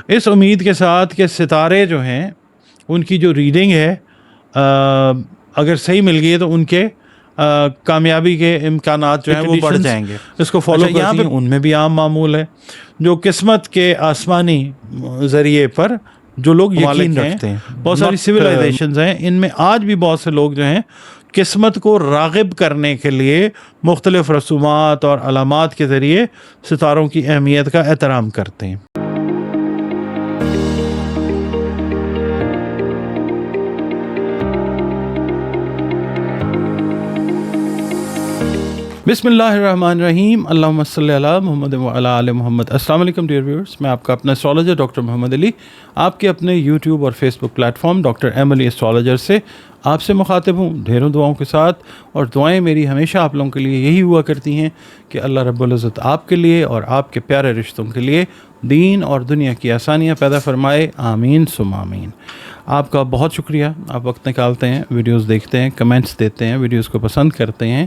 اس امید کے ساتھ کہ ستارے جو ہیں ان کی جو ریڈنگ ہے اگر صحیح مل گئی ہے تو ان کے کامیابی کے امکانات جو ہیں وہ بڑھ جائیں گے. اس کو فالو کرتی ہیں. ان میں بھی عام معمول ہے جو قسمت کے آسمانی ذریعے پر جو لوگ یقین رکھتے ہیں. بہت ساری سویلائزیشنز ہیں، ان میں آج بھی بہت سے لوگ جو ہیں قسمت کو راغب کرنے کے لیے مختلف رسومات اور علامات کے ذریعے ستاروں کی اہمیت کا احترام کرتے ہیں. بسم اللہ الرحمن الرحیم. اللہم صلی علی محمد وعلی آل محمد. السلام علیکم ڈیئر ویورز، میں آپ کا اپنا اسٹرالوجر ڈاکٹر محمد علی آپ کے اپنے یوٹیوب اور فیس بک پلیٹ فارم ڈاکٹر ایم علی اسٹرالوجر سے آپ سے مخاطب ہوں ڈھیروں دعاؤں کے ساتھ. اور دعائیں میری ہمیشہ آپ لوگوں کے لیے یہی ہوا کرتی ہیں کہ اللہ رب العزت آپ کے لیے اور آپ کے پیارے رشتوں کے لیے دین اور دنیا کی آسانیاں پیدا فرمائے. آمین ثم آمین. آپ کا بہت شکریہ، آپ وقت نکالتے ہیں، ویڈیوز دیکھتے ہیں، کمنٹس دیتے ہیں، ویڈیوز کو پسند کرتے ہیں.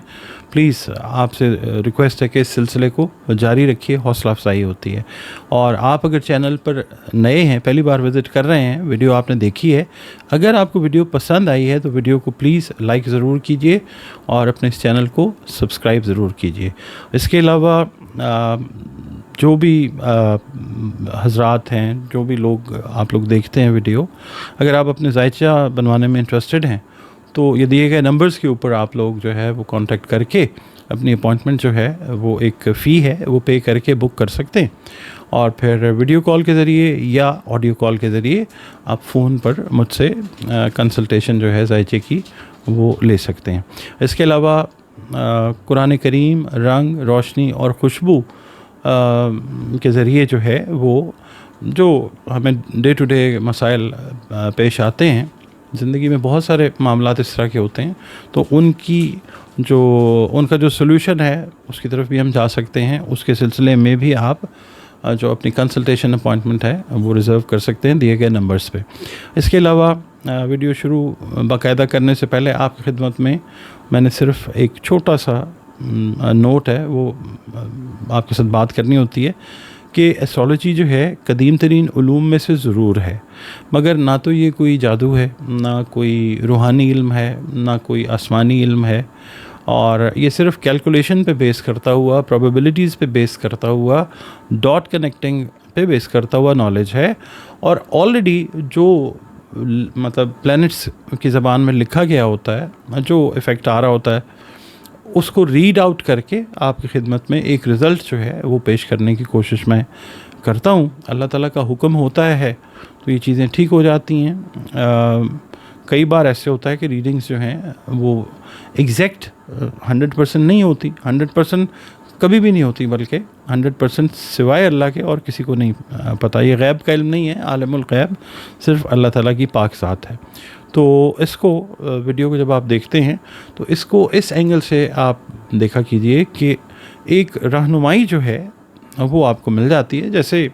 پلیز آپ سے ریکویسٹ ہے کہ اس سلسلے کو جاری رکھیے، حوصلہ افزائی ہوتی ہے. اور آپ اگر چینل پر نئے ہیں، پہلی بار وزٹ کر رہے ہیں، ویڈیو آپ نے دیکھی ہے، اگر آپ کو ویڈیو پسند آئی ہے تو ویڈیو کو پلیز لائک ضرور کیجیے اور اپنے اس چینل کو سبسکرائب ضرور کیجیے. اس کے علاوہ جو بھی حضرات ہیں، جو بھی لوگ آپ لوگ دیکھتے ہیں ویڈیو، اگر آپ اپنے ذائچہ بنوانے میں انٹرسٹڈ ہیں تو یہ دیے گئے نمبرز کے اوپر آپ لوگ جو ہے وہ کانٹیکٹ کر کے اپنی اپوائنٹمنٹ جو ہے وہ ایک فی ہے وہ پے کر کے بک کر سکتے ہیں. اور پھر ویڈیو کال کے ذریعے یا آڈیو کال کے ذریعے آپ فون پر مجھ سے کنسلٹیشن جو ہے ذائچے کی وہ لے سکتے ہیں. اس کے علاوہ قرآن کریم، رنگ، روشنی اور خوشبو کے ذریعے جو ہے وہ جو ہمیں ڈے ٹو ڈے مسائل پیش آتے ہیں، زندگی میں بہت سارے معاملات اس طرح کے ہوتے ہیں، تو ان کا جو سلوشن ہے اس کی طرف بھی ہم جا سکتے ہیں. اس کے سلسلے میں بھی آپ جو اپنی کنسلٹیشن اپوائنٹمنٹ ہے وہ ریزرو کر سکتے ہیں دیے گئے نمبرز پہ. اس کے علاوہ ویڈیو شروع باقاعدہ کرنے سے پہلے آپ کی خدمت میں نے صرف ایک چھوٹا سا نوٹ ہے وہ آپ کے ساتھ بات کرنی ہوتی ہے کہ ایسٹرالوجی جو ہے قدیم ترین علوم میں سے ضرور ہے، مگر نہ تو یہ کوئی جادو ہے، نہ کوئی روحانی علم ہے، نہ کوئی آسمانی علم ہے، اور یہ صرف کیلکولیشن پہ بیس کرتا ہوا، پروبیبلٹیز پہ بیس کرتا ہوا، ڈاٹ کنیکٹنگ پہ بیس کرتا ہوا نالج ہے. اور آلریڈی جو مطلب پلینٹس کی زبان میں لکھا گیا ہوتا ہے، جو افیکٹ آ رہا ہوتا ہے، اس کو ریڈ آؤٹ کر کے آپ کی خدمت میں ایک رزلٹ جو ہے وہ پیش کرنے کی کوشش میں کرتا ہوں. اللہ تعالیٰ کا حکم ہوتا ہے تو یہ چیزیں ٹھیک ہو جاتی ہیں. کئی بار ایسے ہوتا ہے کہ ریڈنگز جو ہیں وہ ایگزیکٹ 100% نہیں ہوتی، 100% کبھی بھی نہیں ہوتی، بلکہ 100% سوائے اللہ کے اور کسی کو نہیں پتہ. یہ غیب کا علم نہیں ہے، عالم الغیب صرف اللہ تعالیٰ کی پاک ذات ہے. تو اس کو ویڈیو کو جب آپ دیکھتے ہیں تو اس کو اس اینگل سے آپ دیکھا کیجئے کہ ایک رہنمائی جو ہے وہ آپ کو مل جاتی ہے. جیسے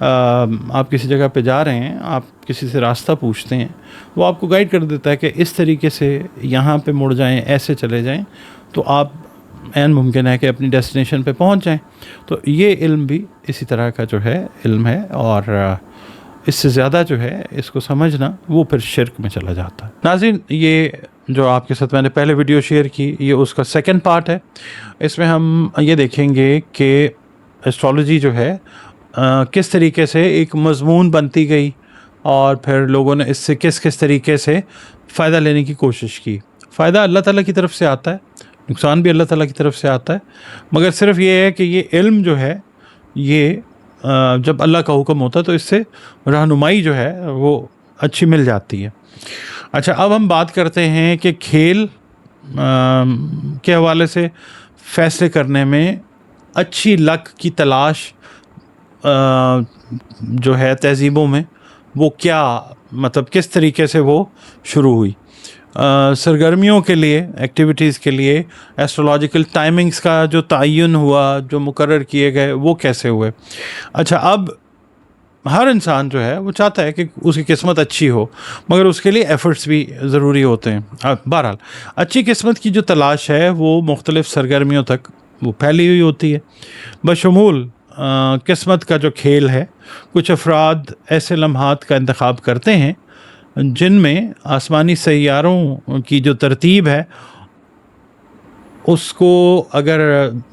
آپ کسی جگہ پہ جا رہے ہیں، آپ کسی سے راستہ پوچھتے ہیں، وہ آپ کو گائیڈ کر دیتا ہے کہ اس طریقے سے یہاں پہ مڑ جائیں، ایسے چلے جائیں، تو آپ عین ممکن ہے کہ اپنی ڈیسٹینیشن پہ پہنچ جائیں. تو یہ علم بھی اسی طرح کا جو ہے علم ہے، اور اس سے زیادہ جو ہے اس کو سمجھنا وہ پھر شرک میں چلا جاتا ہے. ناظرین، یہ جو آپ کے ساتھ میں نے پہلے ویڈیو شیئر کی، یہ اس کا سیکنڈ پارٹ ہے. اس میں ہم یہ دیکھیں گے کہ ایسٹرالوجی جو ہے کس طریقے سے ایک مضمون بنتی گئی، اور پھر لوگوں نے اس سے کس طریقے سے فائدہ لینے کی کوشش کی. فائدہ اللہ تعالیٰ کی طرف سے آتا ہے، نقصان بھی اللہ تعالیٰ کی طرف سے آتا ہے، مگر صرف یہ ہے کہ یہ علم جو ہے یہ جب اللہ کا حکم ہوتا ہے تو اس سے رہنمائی جو ہے وہ اچھی مل جاتی ہے. اچھا، اب ہم بات کرتے ہیں کہ کھیل کے حوالے سے فیصلے کرنے میں اچھی لک کی تلاش جو ہے تہذیبوں میں وہ کیا مطلب کس طریقے سے وہ شروع ہوئی. سرگرمیوں کے لیے، ایکٹیویٹیز کے لیے ایسٹرولوجیکل ٹائمنگز کا جو تعین ہوا، جو مقرر کیے گئے، وہ کیسے ہوئے. اچھا، اب ہر انسان جو ہے وہ چاہتا ہے کہ اس کی قسمت اچھی ہو، مگر اس کے لیے ایفرٹس بھی ضروری ہوتے ہیں. بہرحال اچھی قسمت کی جو تلاش ہے وہ مختلف سرگرمیوں تک وہ پھیلی ہوئی ہوتی ہے، بشمول قسمت کا جو کھیل ہے کچھ افراد ایسے لمحات کا انتخاب کرتے ہیں جن میں آسمانی سیاروں کی جو ترتیب ہے اس کو اگر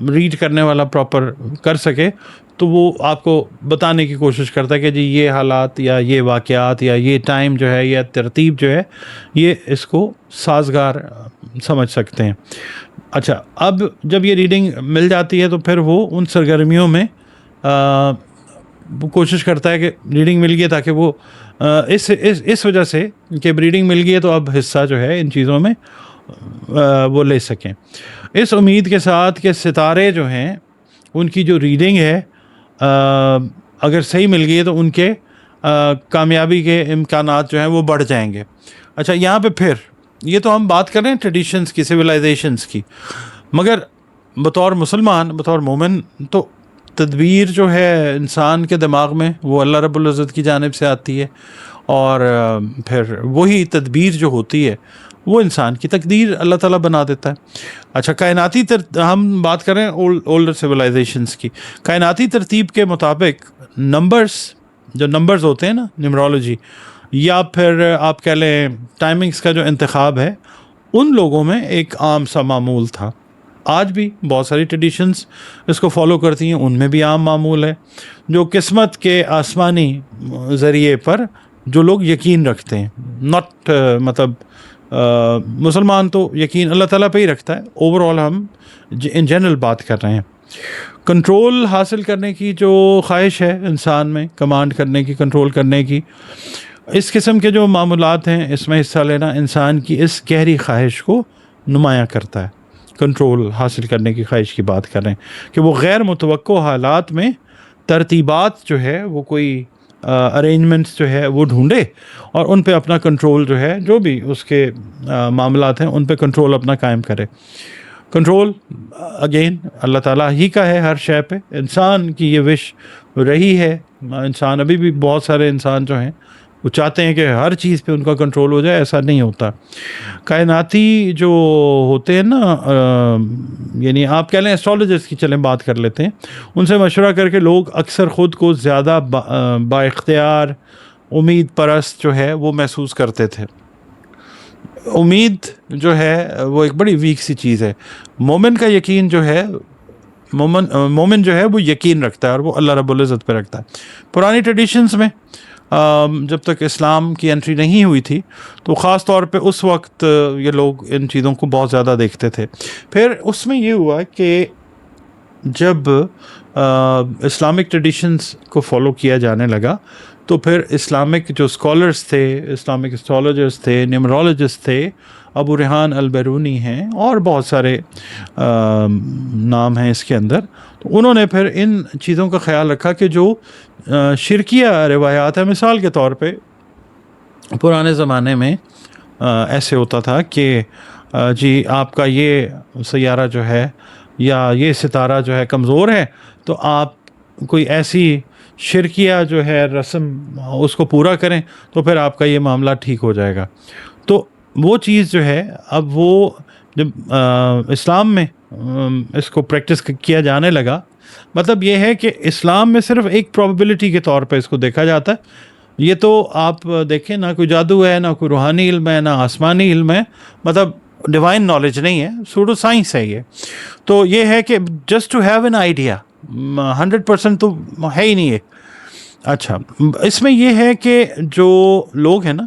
ریڈ کرنے والا پراپر کر سکے تو وہ آپ کو بتانے کی کوشش کرتا ہے کہ جی یہ حالات یا یہ واقعات یا یہ ٹائم جو ہے یا ترتیب جو ہے یہ اس کو سازگار سمجھ سکتے ہیں. اچھا، اب جب یہ ریڈنگ مل جاتی ہے تو پھر وہ ان سرگرمیوں میں کوشش کرتا ہے کہ ریڈنگ مل گئی تاکہ وہ اس وجہ سے کہ ریڈنگ مل گئی ہے تو اب حصہ جو ہے ان چیزوں میں وہ لے سکیں، اس امید کے ساتھ کہ ستارے جو ہیں ان کی جو ریڈنگ ہے اگر صحیح مل گئی ہے تو ان کے کامیابی کے امکانات جو ہیں وہ بڑھ جائیں گے. اچھا، یہاں پہ پھر یہ تو ہم بات کر رہے ہیں ٹریڈیشنز کی، سویلائزیشنز کی، مگر بطور مسلمان، بطور مومن تو تدبیر جو ہے انسان کے دماغ میں وہ اللہ رب العزت کی جانب سے آتی ہے، اور پھر وہی تدبیر جو ہوتی ہے وہ انسان کی تقدیر اللہ تعالیٰ بنا دیتا ہے. اچھا، کائناتی ہم بات کر رہے ہیں اولڈر سویلائزیشنز کی. کائناتی ترتیب کے مطابق جو نمبرز ہوتے ہیں نا، نیمرولوجی، یا پھر آپ کہہ لیں ٹائمنگز کا جو انتخاب ہے، ان لوگوں میں ایک عام سا معمول تھا. آج بھی بہت ساری ٹریڈیشنز اس کو فالو کرتی ہیں، ان میں بھی عام معمول ہے جو قسمت کے آسمانی ذریعے پر جو لوگ یقین رکھتے ہیں. ناٹ مطلب مسلمان تو یقین اللہ تعالیٰ پہ ہی رکھتا ہے، اوور آل ہم ان جنرل بات کر رہے ہیں. کنٹرول حاصل کرنے کی جو خواہش ہے انسان میں، کمانڈ کرنے کی، کنٹرول کرنے کی، اس قسم کے جو معاملات ہیں اس میں حصہ لینا انسان کی اس گہری خواہش کو نمایاں کرتا ہے. کنٹرول حاصل کرنے کی خواہش کی بات کر رہے ہیں کہ وہ غیر متوقع حالات میں ترتیبات جو ہے وہ کوئی ارینجمنٹس جو ہے وہ ڈھونڈے اور ان پہ اپنا کنٹرول جو ہے، جو بھی اس کے معاملات ہیں ان پہ کنٹرول اپنا قائم کرے. کنٹرول اگین اللہ تعالیٰ ہی کا ہے ہر شے پہ. انسان کی یہ وش رہی ہے، انسان ابھی بھی بہت سارے انسان جو ہیں وہ چاہتے ہیں کہ ہر چیز پہ ان کا کنٹرول ہو جائے، ایسا نہیں ہوتا. کائناتی جو ہوتے ہیں نا، یعنی آپ کہہ لیں ایسٹرولوجرز کی چلیں بات کر لیتے ہیں، ان سے مشورہ کر کے لوگ اکثر خود کو زیادہ با اختیار، امید پرست جو ہے وہ محسوس کرتے تھے. امید جو ہے وہ ایک بڑی ویک سی چیز ہے. مومن کا یقین جو ہے، مومن جو ہے وہ یقین رکھتا ہے اور وہ اللہ رب العزت پہ رکھتا ہے. پرانی ٹریڈیشنز میں جب تک اسلام کی انٹری نہیں ہوئی تھی تو خاص طور پہ اس وقت یہ لوگ ان چیزوں کو بہت زیادہ دیکھتے تھے. پھر اس میں یہ ہوا کہ جب اسلامک ٹریڈیشنز کو فالو کیا جانے لگا تو پھر اسلامک جو اسکالرز تھے، اسلامک اسٹرالوجرز تھے، نیمرولوجسٹ تھے، ابو ریحان البیرونی ہیں اور بہت سارے نام ہیں اس کے اندر، تو انہوں نے پھر ان چیزوں کا خیال رکھا کہ جو شرکیہ روایات ہیں، مثال کے طور پہ پرانے زمانے میں ایسے ہوتا تھا کہ جی آپ کا یہ سیارہ جو ہے یا یہ ستارہ جو ہے کمزور ہے تو آپ کوئی ایسی شرکیہ جو ہے رسم اس کو پورا کریں تو پھر آپ کا یہ معاملہ ٹھیک ہو جائے گا. تو وہ چیز جو ہے اب وہ جب اسلام میں اس کو پریکٹس کیا جانے لگا، مطلب یہ ہے کہ اسلام میں صرف ایک پروبیبلٹی کے طور پہ اس کو دیکھا جاتا ہے. یہ تو آپ دیکھیں نہ کوئی جادو ہے، نہ کوئی روحانی علم ہے، نہ آسمانی علم ہے، مطلب ڈیوائن نالج نہیں ہے، سوڈو سائنس ہے یہ. تو یہ ہے کہ just to have an idea, 100% تو ہے ہی نہیں ہے. اچھا، اس میں یہ ہے کہ جو لوگ ہیں نا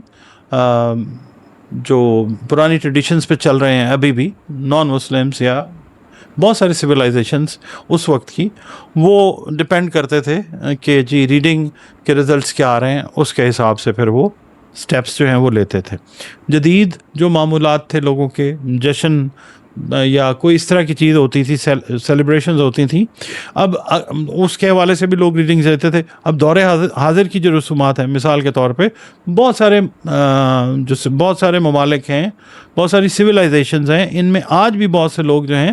جو پرانی ٹریڈیشنز پہ چل رہے ہیں ابھی بھی، نان مسلمس یا بہت سارے سویلائزیشنز اس وقت کی، وہ ڈپینڈ کرتے تھے کہ جی ریڈنگ کے رزلٹس کیا آ رہے ہیں، اس کے حساب سے پھر وہ سٹیپس جو ہیں وہ لیتے تھے. جدید جو معمولات تھے لوگوں کے، جشن یا کوئی اس طرح کی چیز ہوتی تھی، سیلیبریشنز ہوتی تھیں، اب اس کے حوالے سے بھی لوگ ریڈنگز لیتے تھے. اب دور حاضر کی جو رسومات ہیں، مثال کے طور پہ بہت سارے ممالک ہیں، بہت ساری سویلائزیشنز ہیں، ان میں آج بھی بہت سے لوگ جو ہیں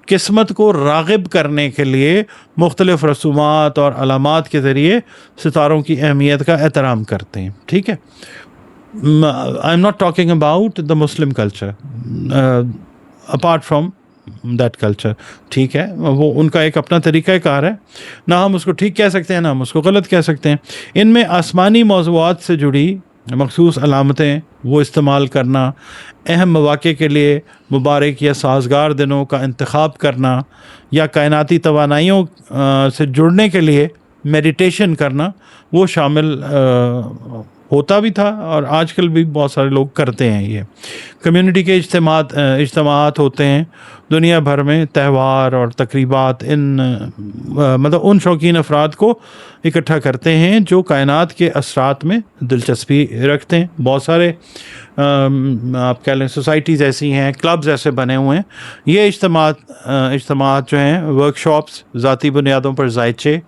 قسمت کو راغب کرنے کے لیے مختلف رسومات اور علامات کے ذریعے ستاروں کی اہمیت کا احترام کرتے ہیں. ٹھیک ہے، I am not talking about the Muslim culture apart from that culture. ٹھیک ہے, وہ ان کا ایک اپنا طریقہ کار ہے, نہ ہم اس کو ٹھیک کہہ سکتے ہیں نہ ہم اس کو غلط کہہ سکتے ہیں. ان میں آسمانی موضوعات سے جڑی مخصوص علامتیں وہ استعمال کرنا, اہم مواقع کے لیے مبارک یا سازگار دنوں کا انتخاب کرنا, یا کائناتی توانائیوں سے جڑنے کے لیے میڈیٹیشن کرنا, وہ شامل ہوتا بھی تھا اور آج کل بھی بہت سارے لوگ کرتے ہیں. یہ کمیونٹی کے اجتماعات ہوتے ہیں دنیا بھر میں, تہوار اور تقریبات مطلب ان شوقین افراد کو اکٹھا کرتے ہیں جو کائنات کے اسرات میں دلچسپی رکھتے ہیں. بہت سارے آپ کہہ لیں سوسائٹیز ایسی ہیں, کلبز ایسے بنے ہوئے ہیں. یہ اجتماعات جو ہیں ورکشاپس, ذاتی بنیادوں پر ذائچے,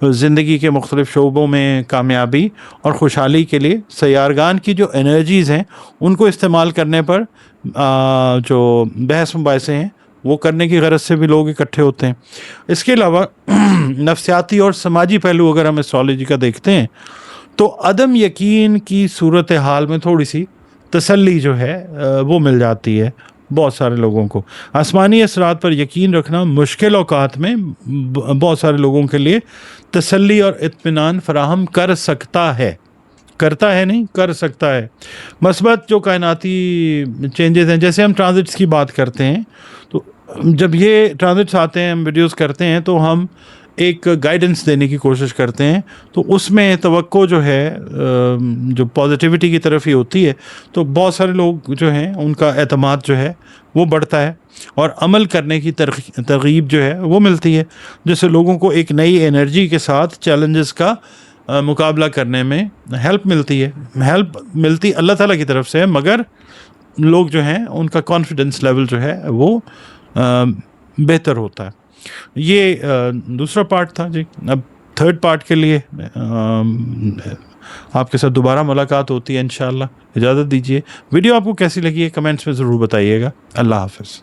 زندگی کے مختلف شعبوں میں کامیابی اور خوشحالی کے لیے سیارگان کی جو انرجیز ہیں ان کو استعمال کرنے پر جو بحث مباحثے ہیں وہ کرنے کی غرض سے بھی لوگ اکٹھے ہوتے ہیں. اس کے علاوہ نفسیاتی اور سماجی پہلو اگر ہم ایسٹرالوجی کا دیکھتے ہیں تو عدم یقین کی صورت حال میں تھوڑی سی تسلی جو ہے وہ مل جاتی ہے بہت سارے لوگوں کو. آسمانی اثرات پر یقین رکھنا مشکل اوقات میں بہت سارے لوگوں کے لیے تسلی اور اطمینان فراہم کر سکتا ہے, کرتا ہے نہیں, کر سکتا ہے. مثبت جو کائناتی چینجز ہیں, جیسے ہم ٹرانزٹس کی بات کرتے ہیں, تو جب یہ ٹرانزٹس آتے ہیں, ہم ویڈیوز کرتے ہیں تو ہم ایک گائیڈنس دینے کی کوشش کرتے ہیں, تو اس میں توقع جو ہے جو پازیٹیوٹی کی طرف ہی ہوتی ہے. تو بہت سارے لوگ جو ہیں ان کا اعتماد جو ہے وہ بڑھتا ہے اور عمل کرنے کی ترغیب جو ہے وہ ملتی ہے, جس سے لوگوں کو ایک نئی انرجی کے ساتھ چیلنجز کا مقابلہ کرنے میں ہیلپ ملتی ہے. ہیلپ ملتی اللہ تعالیٰ کی طرف سے ہے, مگر لوگ جو ہیں ان کا کانفیڈنس لیول جو ہے وہ بہتر ہوتا ہے. یہ دوسرا پارٹ تھا جی. اب تھرڈ پارٹ کے لیے آپ کے ساتھ دوبارہ ملاقات ہوتی ہے انشاءاللہ. اجازت دیجیے. ویڈیو آپ کو کیسی لگی ہے کمنٹس میں ضرور بتائیے گا. اللہ حافظ.